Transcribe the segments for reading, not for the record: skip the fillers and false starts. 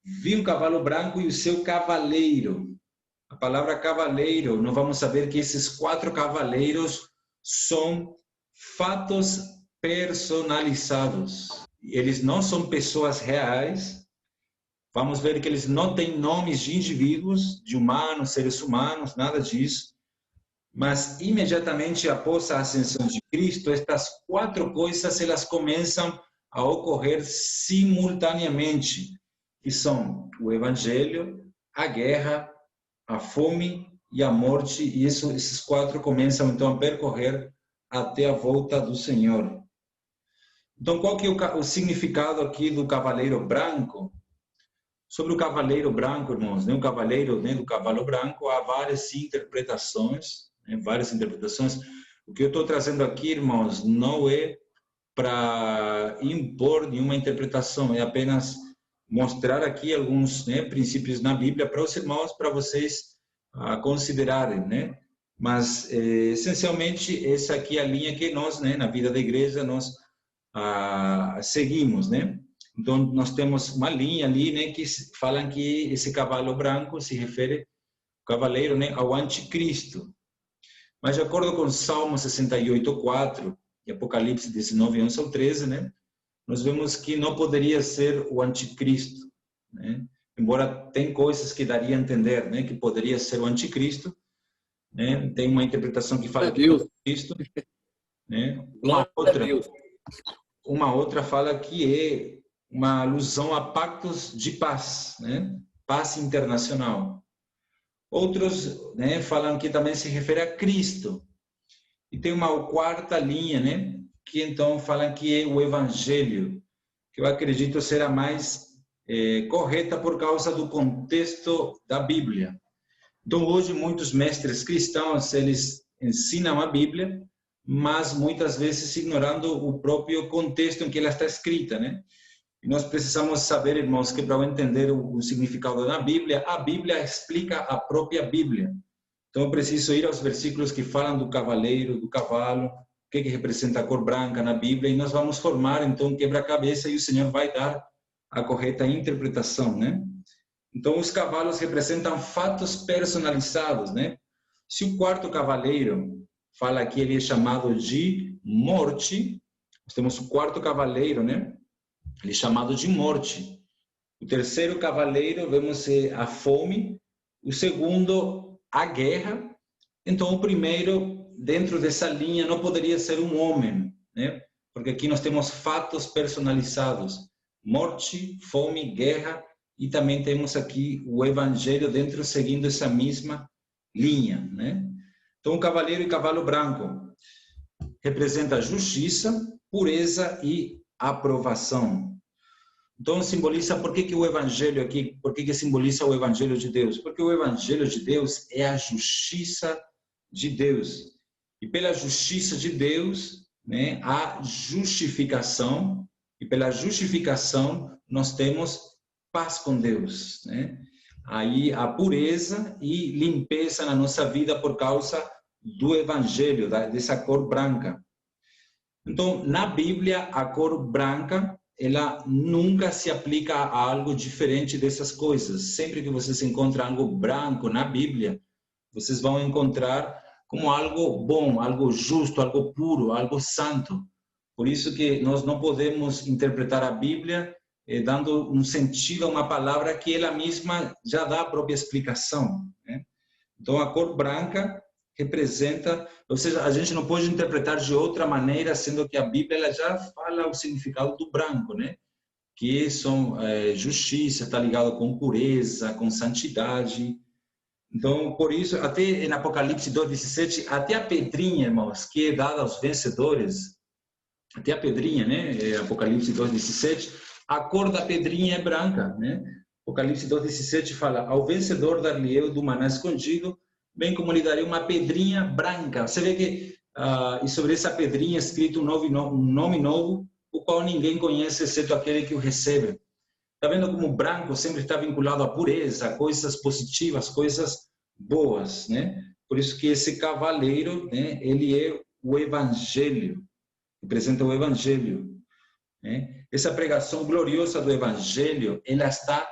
vi um cavalo branco e o seu cavaleiro. A palavra cavaleiro, nós vamos saber que esses 4 cavaleiros são fatos personalizados. Eles não são pessoas reais. Vamos ver que eles não têm nomes de indivíduos, de humanos, seres humanos, nada disso. Mas imediatamente após a ascensão de Cristo, estas 4 coisas elas começam a ocorrer simultaneamente, que são o Evangelho, a guerra, a fome e a morte, e esses 4 começam então a percorrer até a volta do Senhor. Então, qual que é o significado aqui do cavaleiro branco? Sobre o cavaleiro branco, irmãos, o cavaleiro do cavalo branco, há várias interpretações, O que eu estou trazendo aqui, irmãos, não é para impor nenhuma interpretação, é apenas mostrar aqui alguns princípios na Bíblia para os irmãos, para vocês considerarem, Mas, essencialmente, essa aqui é a linha que nós, na vida da igreja, nós seguimos, Então, nós temos uma linha ali, que falam que esse cavalo branco se refere, o cavaleiro, ao anticristo. Mas, de acordo com Salmo 68:4 e Apocalipse 19:11-13, nós vemos que não poderia ser o anticristo, Embora tem coisas que daria a entender, que poderia ser o anticristo, Tem uma interpretação que fala que é o anticristo, Uma outra fala que é uma alusão a pactos de paz, Paz internacional. Outros, falam que também se refere a Cristo. E tem uma 4ª linha, que então falam que é o Evangelho, que eu acredito ser a mais correta por causa do contexto da Bíblia. Então, hoje, muitos mestres cristãos, eles ensinam a Bíblia, mas muitas vezes ignorando o próprio contexto em que ela está escrita, E nós precisamos saber, irmãos, que para entender o significado da Bíblia, a Bíblia explica a própria Bíblia. Então, eu preciso ir aos versículos que falam do cavaleiro, do cavalo, o que representa a cor branca na Bíblia, e nós vamos formar, então, um quebra-cabeça e o Senhor vai dar a correta interpretação, Então, os cavalos representam fatos personalizados, Se o 4º cavaleiro fala que ele é chamado de morte, nós temos o 4º cavaleiro, Ele é chamado de morte. O 3º cavaleiro, vemos a fome. O 2º, a guerra. Então, o 1º, dentro dessa linha, não poderia ser um homem, Porque aqui nós temos fatos personalizados. Morte, fome, guerra. E também temos aqui o Evangelho dentro, seguindo essa mesma linha, Então, o cavaleiro e cavalo branco representa justiça, pureza e aprovação. Então, simboliza, por que o Evangelho aqui, por que simboliza o Evangelho de Deus? Porque o Evangelho de Deus é a justiça de Deus. E pela justiça de Deus, a justificação, e pela justificação nós temos paz com Deus, Aí a pureza e limpeza na nossa vida por causa do Evangelho, dessa cor branca. Então, na Bíblia, a cor branca, ela nunca se aplica a algo diferente dessas coisas. Sempre que vocês encontram algo branco na Bíblia, vocês vão encontrar como algo bom, algo justo, algo puro, algo santo. Por isso que nós não podemos interpretar a Bíblia dando um sentido a uma palavra que ela mesma já dá a própria explicação. Então, a cor branca representa, ou seja, a gente não pode interpretar de outra maneira, sendo que a Bíblia ela já fala o significado do branco, Que são justiça, está ligado com pureza, com santidade. Então, por isso, até em Apocalipse 2:17, até a pedrinha, irmãos, que é dada aos vencedores, até a pedrinha, Apocalipse 2:17, a cor da pedrinha é branca, Apocalipse 2:17 fala: ao vencedor dar-lhe eu do maná escondido, bem como lhe darei uma pedrinha branca. Você vê que e sobre essa pedrinha é escrito um nome novo, o qual ninguém conhece, exceto aquele que o recebe. Está vendo como o branco sempre está vinculado à pureza, a coisas positivas, coisas boas, Por isso que esse cavaleiro, ele é o Evangelho, representa o Evangelho. Essa pregação gloriosa do Evangelho, ela está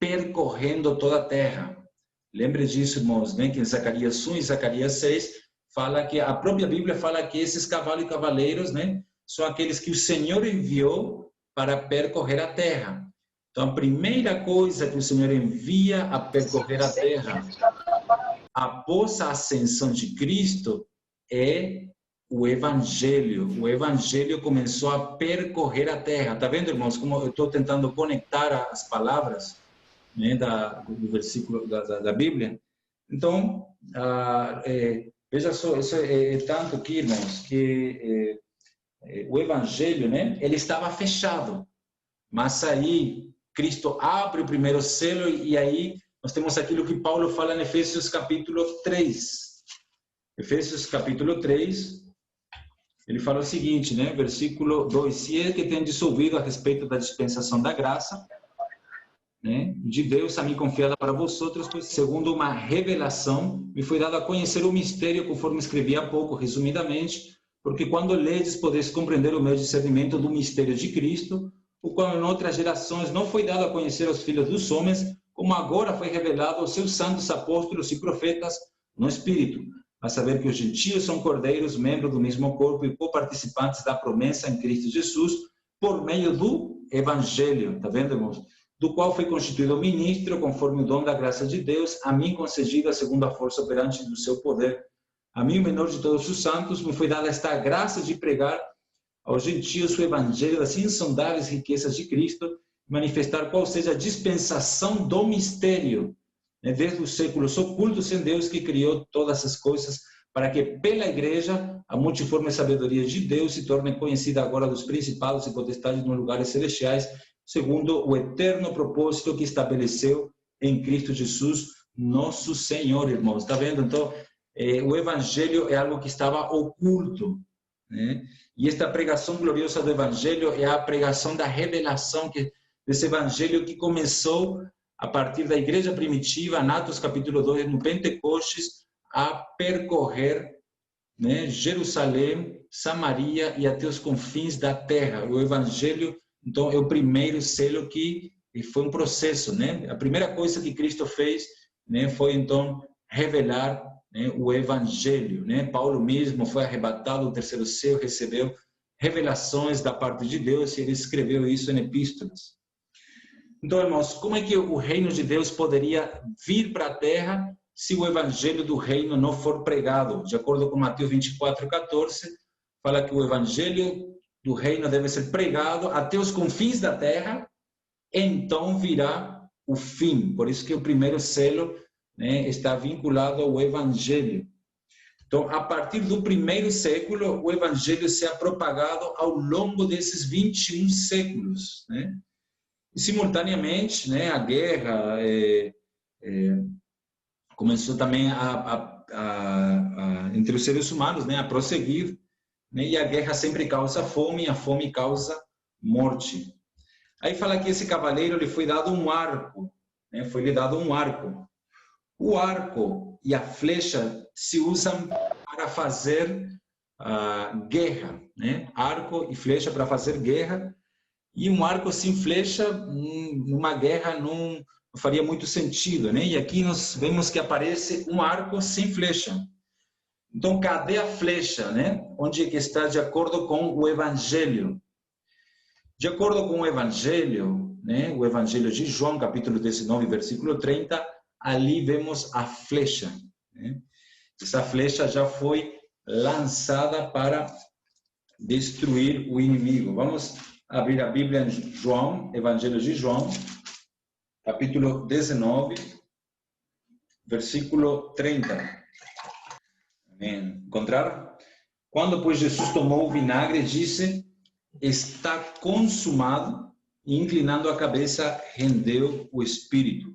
percorrendo toda a terra. Lembre disso, irmãos, né? Que em Zacarias 1 e Zacarias 6 fala que a própria Bíblia fala que esses cavalos e cavaleiros, né, são aqueles que o Senhor enviou para percorrer a terra. Então, a primeira coisa que o Senhor envia a percorrer a terra após a ascensão de Cristo é o Evangelho. O Evangelho começou a percorrer a terra. Está vendo, irmãos, como eu estou tentando conectar as palavras, né, do versículo da Bíblia? Então, veja só, isso é tanto que, irmãos, que o Evangelho, né, ele estava fechado. Mas aí, Cristo abre o primeiro selo e aí nós temos aquilo que Paulo fala em Efésios capítulo 3. Efésios capítulo 3, ele fala o seguinte, né? Versículo 2. Se é que tendes ouvido a respeito da dispensação da graça, né, de Deus a mim confiada para vosotros, pois segundo uma revelação me foi dado a conhecer o mistério, conforme escrevi há pouco, resumidamente, porque quando ledes podeis compreender o meu discernimento do mistério de Cristo, o qual em outras gerações não foi dado a conhecer aos filhos dos homens, como agora foi revelado aos seus santos apóstolos e profetas no Espírito, a saber que os gentios são cordeiros, membros do mesmo corpo e co-participantes da promessa em Cristo Jesus, por meio do Evangelho. Está vendo, irmãos? Do qual foi constituído ministro, conforme o dom da graça de Deus, a mim concedida segundo a força operante do seu poder. A mim, o menor de todos os santos, me foi dada esta graça de pregar aos gentios o evangelho das insondáveis riquezas de Cristo, manifestar qual seja a dispensação do mistério, né, desde os séculos ocultos em Deus que criou todas as coisas, para que pela igreja a multiforme sabedoria de Deus se torne conhecida agora dos principados e potestades nos lugares celestiais, segundo o eterno propósito que estabeleceu em Cristo Jesus, nosso Senhor, irmãos. Está vendo? Então, o evangelho é algo que estava oculto, né? E esta pregação gloriosa do Evangelho é a pregação da revelação desse Evangelho que começou a partir da igreja primitiva, em Atos capítulo 2, no Pentecostes, a percorrer, né, Jerusalém, Samaria e até os confins da terra. O Evangelho, então, é o primeiro selo que foi um processo, né? A primeira coisa que Cristo fez, né, foi, então, revelar, né, o Evangelho, né? Paulo mesmo foi arrebatado do terceiro céu, recebeu revelações da parte de Deus e ele escreveu isso em epístolas. Então, irmãos, como é que o reino de Deus poderia vir para a terra se o Evangelho do reino não for pregado? De acordo com Mateus 24:14, fala que o Evangelho do reino deve ser pregado até os confins da terra, então virá o fim. Por isso que o primeiro selo, né, está vinculado ao Evangelho. Então, a partir do primeiro século, o Evangelho se é propagado ao longo desses 21 séculos, né? E, simultaneamente, né, a guerra começou também entre os seres humanos, né, a prosseguir, né, e a guerra sempre causa fome, e a fome causa morte. Aí fala que esse cavaleiro lhe foi dado um arco, né, foi lhe dado um arco. O arco e a flecha se usam para fazer guerra, né? Arco e flecha para fazer guerra. E um arco sem flecha, numa guerra, não faria muito sentido, né? E aqui nós vemos que aparece um arco sem flecha. Então, cadê a flecha, né? Onde é que está de acordo com o Evangelho? De acordo com o Evangelho, né? O Evangelho de João, capítulo 19, versículo 30, ali vemos a flecha, né? Essa flecha já foi lançada para destruir o inimigo. Vamos abrir a Bíblia em João, Evangelho de João, capítulo 19, versículo 30. Amém. Encontraram? Quando, pois, Jesus tomou o vinagre, disse: está consumado, e inclinando a cabeça, rendeu o espírito.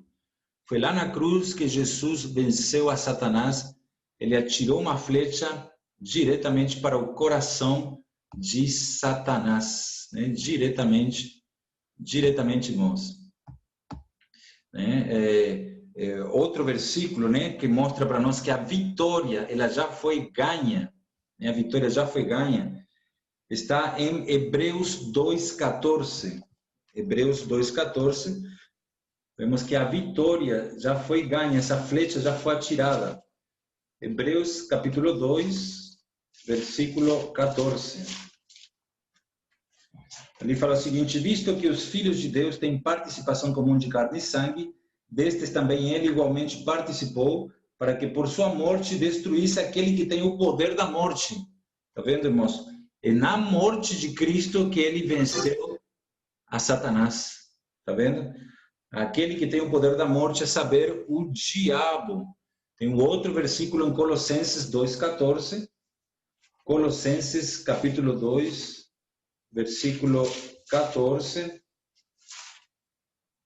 Foi lá na cruz que Jesus venceu a Satanás. Ele atirou uma flecha diretamente para o coração de Satanás, né? Diretamente, irmãos. Outro versículo, né, que mostra para nós que a vitória, ela já foi ganha, né? A vitória já foi ganha. Está em Hebreus 2:14. Hebreus 2:14. Vemos que a vitória já foi ganha, essa flecha já foi atirada. Hebreus capítulo 2, versículo 14. Ali fala o seguinte: visto que os filhos de Deus têm participação comum de carne e sangue, destes também ele igualmente participou, para que por sua morte destruísse aquele que tem o poder da morte. Está vendo, irmãos? É na morte de Cristo que ele venceu a Satanás. Está vendo? Aquele que tem o poder da morte é saber, o diabo. Tem um outro versículo em Colossenses 2,14. Colossenses capítulo 2, versículo 14.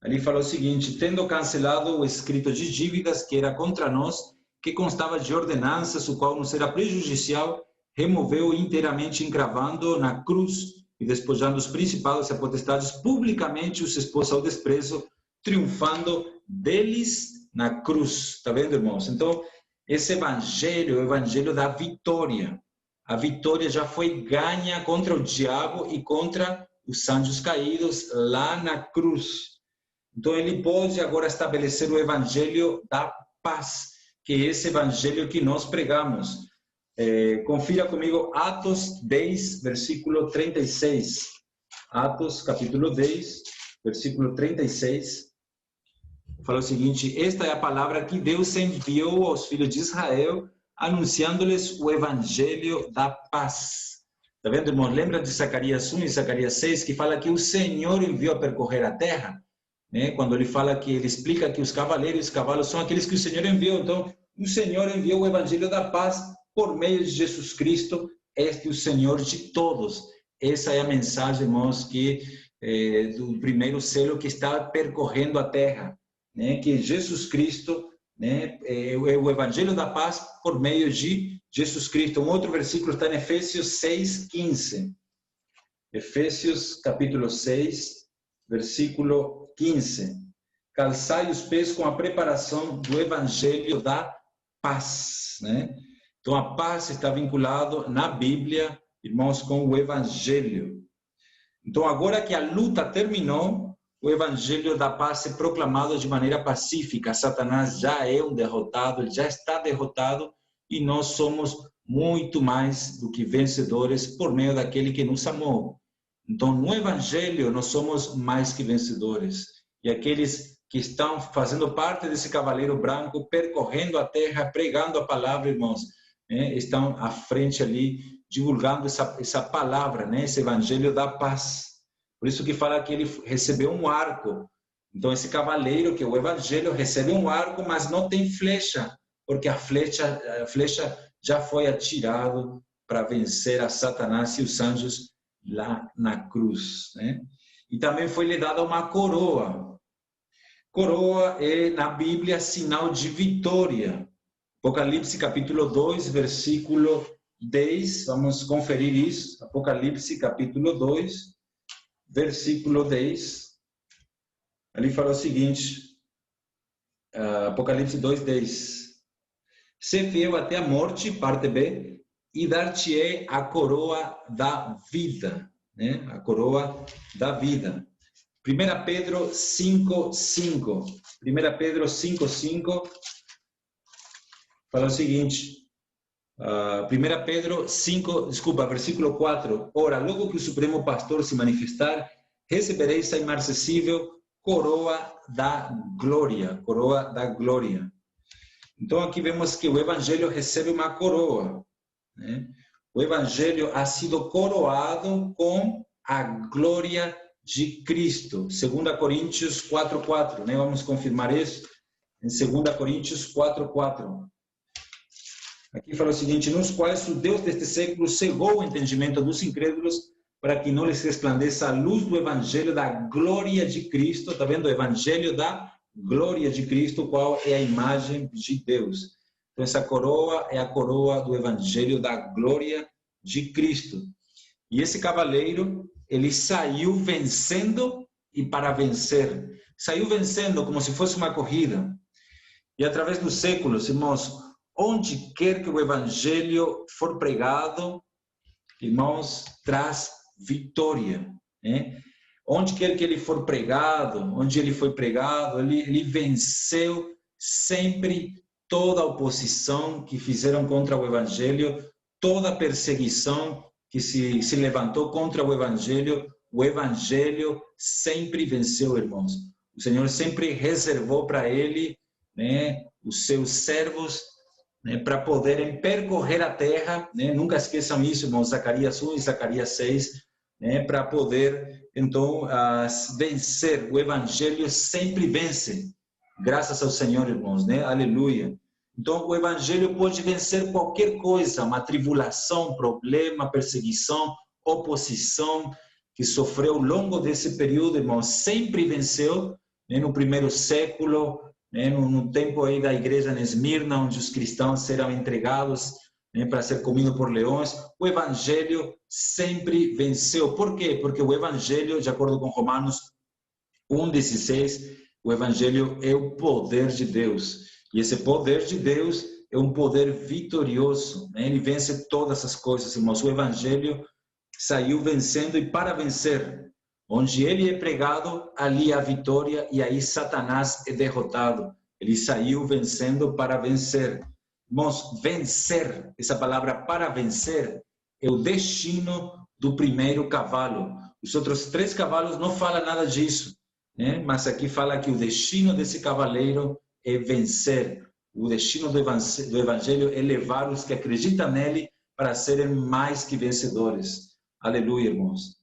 Ali fala o seguinte: tendo cancelado o escrito de dívidas que era contra nós, que constava de ordenanças, o qual nos era prejudicial, removeu inteiramente, encravando na cruz e despojando os principados e potestades, publicamente os expôs ao desprezo, triunfando deles na cruz. Está vendo, irmãos? Então, esse evangelho é o evangelho da vitória. A vitória já foi ganha contra o diabo e contra os anjos caídos lá na cruz. Então, ele pode agora estabelecer o evangelho da paz, que é esse evangelho que nós pregamos. Confira comigo Atos 10, versículo 36. Atos, capítulo 10, versículo 36. Fala o seguinte: esta é a palavra que Deus enviou aos filhos de Israel, anunciando-lhes o evangelho da paz. Está vendo, irmão? Lembra de Zacarias 1 e Zacarias 6, que fala que o Senhor enviou a percorrer a terra? Quando ele fala que ele explica que os cavaleiros e os cavalos são aqueles que o Senhor enviou. Então, o Senhor enviou o evangelho da paz por meio de Jesus Cristo, este é o Senhor de todos. Essa é a mensagem, irmãos, do primeiro selo que está percorrendo a terra, que Jesus Cristo, é o evangelho da paz por meio de Jesus Cristo. Um outro versículo está em Efésios 6:15. Efésios capítulo 6, versículo 15. Calçai os pés com a preparação do evangelho da paz. Então, a paz está vinculado na Bíblia, irmãos, com o evangelho. Então, agora que a luta terminou, o evangelho da paz é proclamado de maneira pacífica. Satanás já é um derrotado, ele já está derrotado, e nós somos muito mais do que vencedores por meio daquele que nos amou. Então, no evangelho, nós somos mais que vencedores. E aqueles que estão fazendo parte desse cavaleiro branco, percorrendo a terra, pregando a palavra, irmãos, estão à frente ali, divulgando essa palavra, esse evangelho da paz. Por isso que fala que ele recebeu um arco. Então, esse cavaleiro, que é o evangelho, recebe um arco, mas não tem flecha, porque a flecha já foi atirada para vencer a Satanás e os anjos lá na cruz. E também foi lhe dada uma coroa. Coroa é, na Bíblia, sinal de vitória. Apocalipse capítulo 2, versículo 10, vamos conferir isso. Apocalipse capítulo 2, versículo 10. Ali fala o seguinte, Apocalipse 2, 10. Sê fiel até a morte, parte B, e dar-te-ei a coroa da vida. A coroa da vida. 1 Pedro 5:5. 1 Pedro 5:5 fala o seguinte. 1 Pedro 5, versículo 4. Ora, logo que o Supremo Pastor se manifestar, recebereis a imarcessível coroa da glória. Coroa da glória. Então, aqui vemos que o Evangelho recebe uma coroa. O Evangelho ha sido coroado com a glória de Cristo. 2 Coríntios 4:4. Vamos confirmar isso em 2 Coríntios 4:4. Aqui fala o seguinte: nos quais o Deus deste século cegou o entendimento dos incrédulos, para que não lhes resplandeça a luz do evangelho da glória de Cristo. Está vendo? O evangelho da glória de Cristo, qual é a imagem de Deus. Então, essa coroa é a coroa do evangelho da glória de Cristo. E esse cavaleiro, ele saiu vencendo e para vencer. Saiu vencendo como se fosse uma corrida. E através dos séculos, irmãos, onde quer que o evangelho for pregado, irmãos, traz vitória. onde quer que ele for pregado, onde ele foi pregado, ele venceu sempre toda a oposição que fizeram contra o Evangelho, toda a perseguição que se levantou contra o Evangelho sempre venceu, irmãos. O Senhor sempre reservou para ele, né, os seus servos, né, para poderem percorrer a terra, né? Nunca esqueçam isso, irmãos, Zacarias 1 e Zacarias 6, né, para poder, então, vencer. O Evangelho sempre vence, graças ao Senhor, irmãos, né? Aleluia. Então, o Evangelho pode vencer qualquer coisa, uma tribulação, problema, perseguição, oposição que sofreu ao longo desse período, irmãos, sempre venceu, né, no primeiro século, né, no tempo aí da igreja em Esmirna, onde os cristãos eram entregados, né, para ser comido por leões, o Evangelho sempre venceu. Por quê? Porque o Evangelho, de acordo com Romanos 1,16, o Evangelho é o poder de Deus. E esse poder de Deus é um poder vitorioso, né? Ele vence todas as coisas, irmãos. O Evangelho saiu vencendo, e para vencer, onde ele é pregado, ali há vitória, e aí Satanás é derrotado. Ele saiu vencendo para vencer. Irmãos, vencer, essa palavra para vencer, é o destino do primeiro cavalo. Os outros 3 cavalos não falam nada disso, né? Mas aqui fala que o destino desse cavaleiro é vencer. O destino do Evangelho é levar os que acreditam nele para serem mais que vencedores. Aleluia, irmãos.